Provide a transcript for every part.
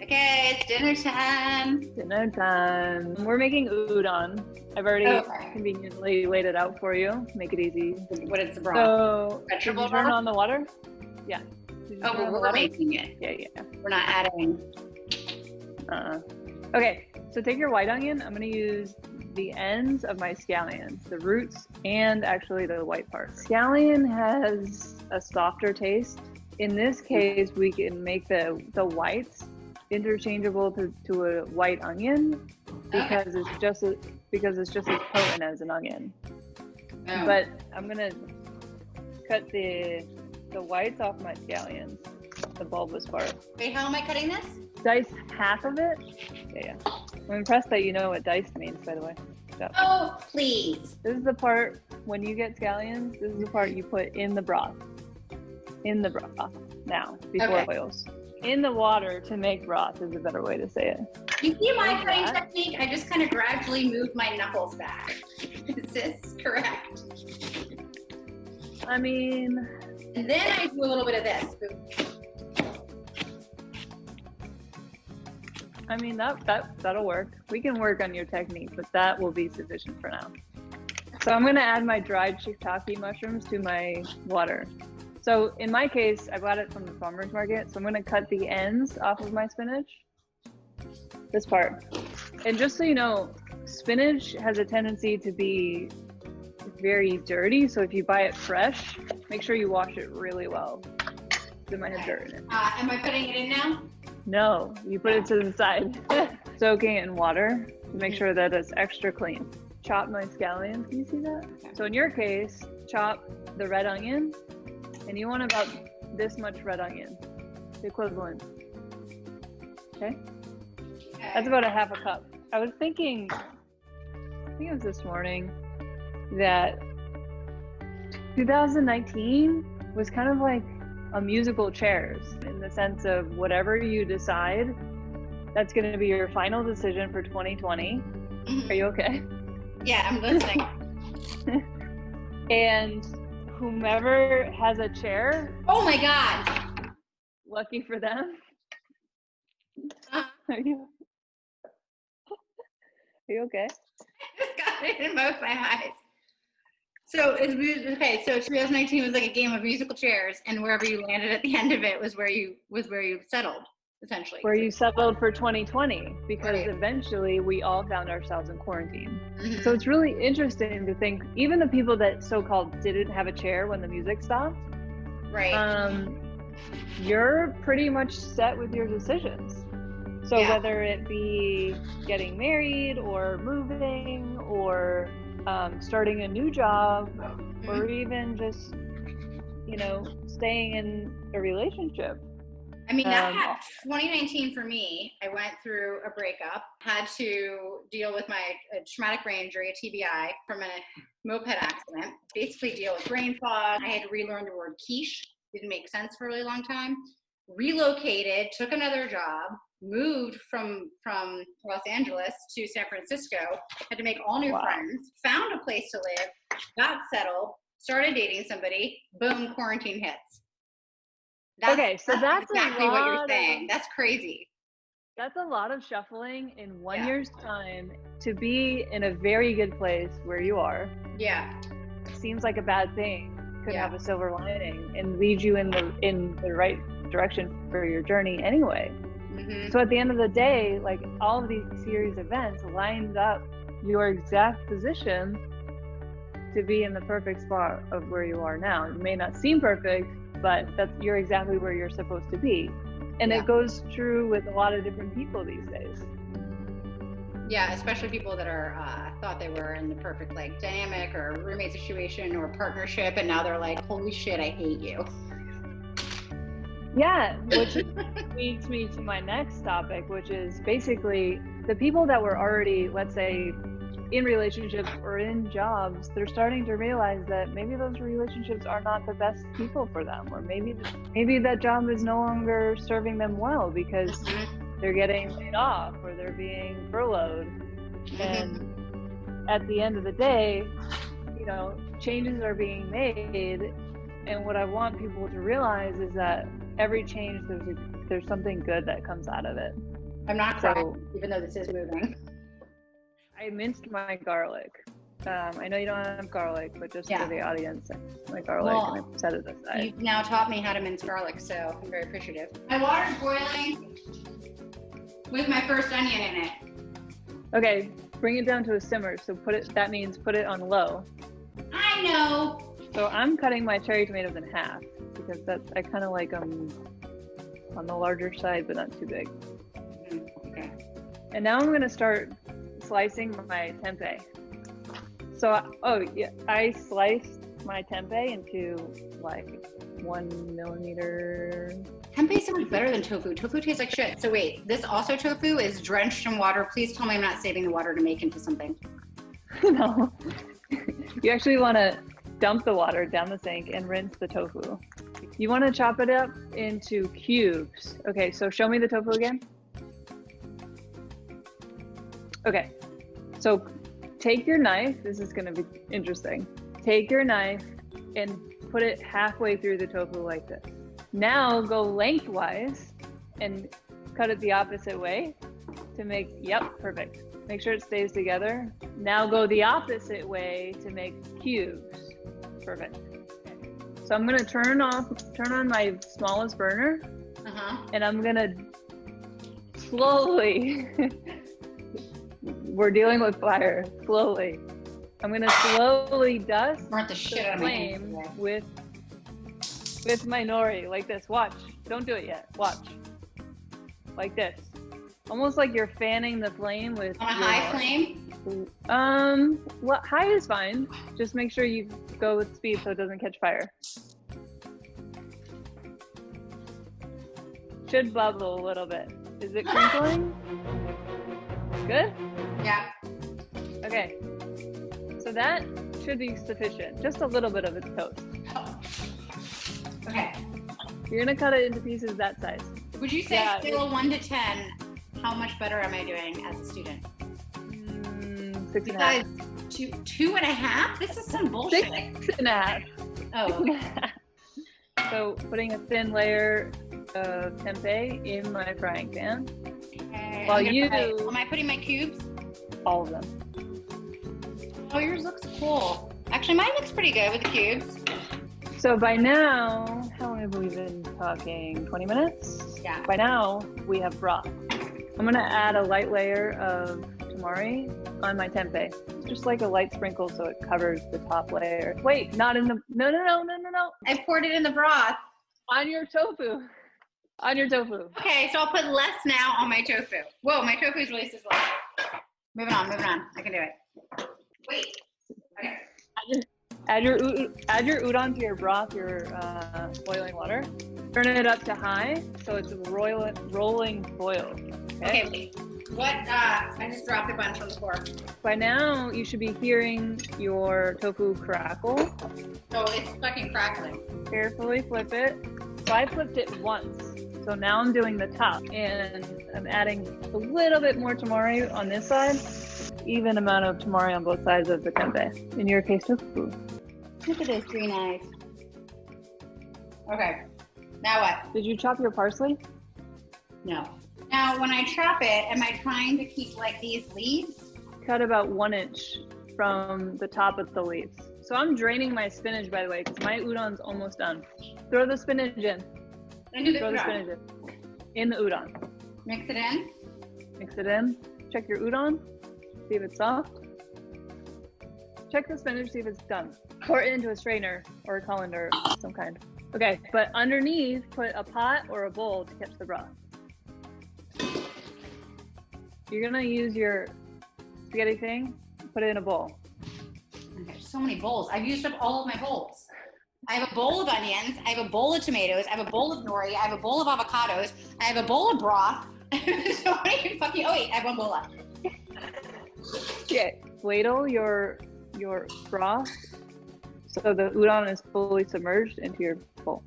Okay, it's dinner time. Dinner time. We're making udon. I've already conveniently laid it out for you. Make it easy. What is the broth? So, did Vegetable you turn broth? on the water? Yeah. Did you Oh, turn well, on the we're water? making it. Yeah. We're not adding. Okay, so take your white onion. I'm going to use the ends of my scallions, the roots, and actually the white part. Scallion has a softer taste. In this case, we can make the whites interchangeable to a white onion because it's just as potent as an onion. Oh. But I'm going to cut the whites off my scallions, the bulbous part. Wait, how am I cutting this? Dice half of it. Yeah. I'm impressed that you know what diced means, by the way. So, Oh, please. this is the part, when you get scallions, this is the part you put in the broth. In the broth now, before oils. In the water to make broth is a better way to say it. You see my cutting technique? I just kind of gradually move my knuckles back. Is this correct? I mean... And then I do a little bit of this. I mean, that'll work. We can work on your technique, but that will be sufficient for now. So I'm gonna add my dried shiitake mushrooms to my water. So in my case, I bought it from the farmer's market. So I'm gonna cut the ends off of my spinach. This part. And just so you know, spinach has a tendency to be very dirty. So if you buy it fresh, make sure you wash it really well. It might have dirt in it. Am I putting it in now? No, you put it to the side. Soaking it in water to make sure that it's extra clean. Chop my scallions, can you see that? So in your case, chop the red onion, and you want about this much red onion, the equivalent. Okay? That's about a half a cup. I was thinking, I think it was this morning, that 2019 was kind of like a musical chairs, in the sense of whatever you decide, that's going to be your final decision for 2020. Are you okay? Yeah, I'm listening. And whomever has a chair, oh my God, lucky for them. Are you okay? I just got it in both my eyes. So it's okay. So 2019 was like a game of musical chairs, and wherever you landed at the end of it was where you settled, essentially. Where you settled for 2020, because eventually we all found ourselves in quarantine. So it's really interesting to think, even the people that so-called didn't have a chair when the music stopped, you're pretty much set with your decisions. So whether it be getting married or moving or starting a new job, or even just, staying in a relationship. I mean, that had 2019 for me. I went through a breakup, had to deal with my traumatic brain injury, a TBI, from a moped accident, basically deal with brain fog. I had to relearn the word quiche. Didn't make sense for a really long time. Relocated, took another job, moved from Los Angeles to San Francisco, had to make all new friends, found a place to live, got settled, started dating somebody, boom, quarantine hits. That's exactly what you're saying. That's crazy. That's a lot of shuffling in 1 year's time to be in a very good place where you are. Yeah. Seems like a bad thing. Could have a silver lining and lead you in the right direction for your journey anyway. So at the end of the day, like, all of these series of events lined up your exact position to be in the perfect spot of where you are now. It may not seem perfect, but you're exactly where you're supposed to be. And it goes true with a lot of different people these days. Yeah, especially people that are thought they were in the perfect dynamic or roommate situation or partnership, and now they're like, holy shit, I hate you. Yeah, which leads me to my next topic, which is basically the people that were already, let's say, in relationships or in jobs, they're starting to realize that maybe those relationships are not the best people for them, or maybe that job is no longer serving them well because they're getting laid off or they're being furloughed. And at the end of the day, changes are being made, and what I want people to realize is that every change, there's something good that comes out of it. I'm not crying, even though this is moving. I minced my garlic. I know you don't have garlic, but just for the audience, my garlic, and I set it aside. You've now taught me how to mince garlic, so I'm very appreciative. My water's boiling with my first onion in it. Okay, bring it down to a simmer. So that means put it on low. I know. So I'm cutting my cherry tomatoes in half because I kind of like them on the larger side, but not too big. Okay. And now I'm gonna start slicing my tempeh. So, I sliced my tempeh into like 1 millimeter. Tempeh is so much better than tofu. Tofu tastes like shit. So wait, this also tofu is drenched in water. Please tell me I'm not saving the water to make into something. No. You actually want to dump the water down the sink and rinse the tofu. You want to chop it up into cubes. Okay, so show me the tofu again. Okay, so take your knife. This is going to be interesting. Take your knife and put it halfway through the tofu like this. Now go lengthwise and cut it the opposite way to make, perfect. Make sure it stays together. Now go the opposite way to make cubes. Perfect. Okay. So I'm gonna turn on my smallest burner, and I'm gonna slowly, we're dealing with fire, slowly. I'm gonna slowly dust the flame with my nori, like this. Watch, don't do it yet, watch. Like this. Almost like you're fanning the flame with on a high flame? Well, high is fine. Just make sure you go with speed so it doesn't catch fire. Should bubble a little bit. Is it crinkling? Good? Yeah. Okay. So that should be sufficient. Just a little bit of its toast. Oh. Okay. You're gonna cut it into pieces that size. Would you say scale 1 to 10, how much better am I doing as a student? 6.5. 2.5? This is some bullshit. 6.5. Oh. So putting a thin layer of tempeh in my frying pan. Okay. While am I putting my cubes? All of them. Oh, yours looks cool. Actually, mine looks pretty good with the cubes. So by now, how long have we been talking? 20 minutes? Yeah. By now, we have broth. I'm gonna add a light layer of tamari on my tempeh. Just like a light sprinkle so it covers the top layer. Wait, not in the, no. I poured it in the broth. On your tofu. On your tofu. Okay, so I'll put less now on my tofu. Whoa, my tofu is really sizzling. Moving on. I can do it. Wait. Okay. Add your udon to your broth, your boiling water. Turn it up to high so it's rolling boil. Okay, wait. What? I just dropped a bunch on the floor. By now, you should be hearing your tofu crackle. Oh, it's fucking crackling. Carefully flip it. So I flipped it once. So now I'm doing the top, and I'm adding a little bit more tamari on this side. Even amount of tamari on both sides of the tempeh. In your case, tofu. Look at those green eyes. Okay. Now what? Did you chop your parsley? No. Now, when I chop it, am I trying to keep like these leaves? Cut about 1 inch from the top of the leaves. So I'm draining my spinach, by the way, because my udon's almost done. Throw the spinach in. Throw the spinach in the udon. Mix it in. Mix it in. Check your udon. See if it's soft. Check the spinach, see if it's done. Pour it into a strainer or a colander of some kind. Okay, but underneath, put a pot or a bowl to catch the broth. You're gonna use your spaghetti thing, put it in a bowl. There's so many bowls. I've used up all of my bowls. I have a bowl of onions, I have a bowl of tomatoes, I have a bowl of nori, I have a bowl of avocados, I have a bowl of broth. So many fucking, oh wait, I have one bowl left. Okay, ladle your broth so the udon is fully submerged into your bowl.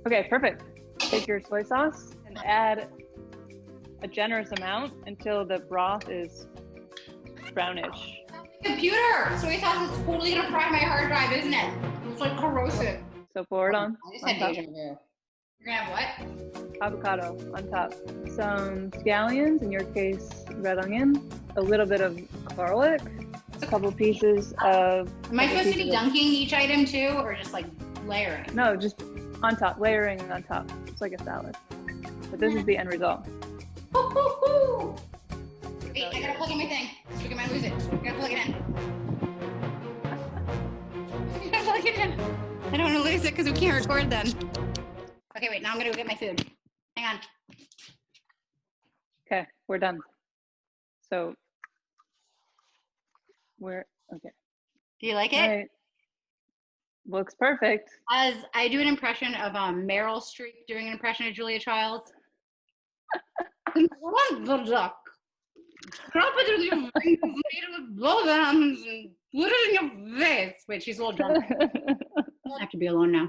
Okay, perfect. Take your soy sauce and add a generous amount until the broth is brownish. Computer! Soy sauce is totally gonna fry my hard drive, isn't it? It's like corrosive. So pour it on. I just had deja vu. You're gonna have what? avocado on top, some scallions, in your case, red onion, a little bit of garlic, a couple pieces of. Am I supposed to be dunking each item too, or just like layering? No, just on top, layering on top. It's like a salad. But this is the end result. Wait, I gotta plug in my thing. So we might lose it. I gotta plug it in. I gotta plug it in. I don't want to lose it because we can't record then. Okay, wait, now I'm gonna go get my food. Hang on. Okay, we're done. So okay. Do you like it? All right. Looks perfect. As I do an impression of Meryl Streep doing an impression of Julia Childs. Want the duck. Drop it in your face, with both hands and put it in your face. Wait, she's a little drunk. I have to be alone now.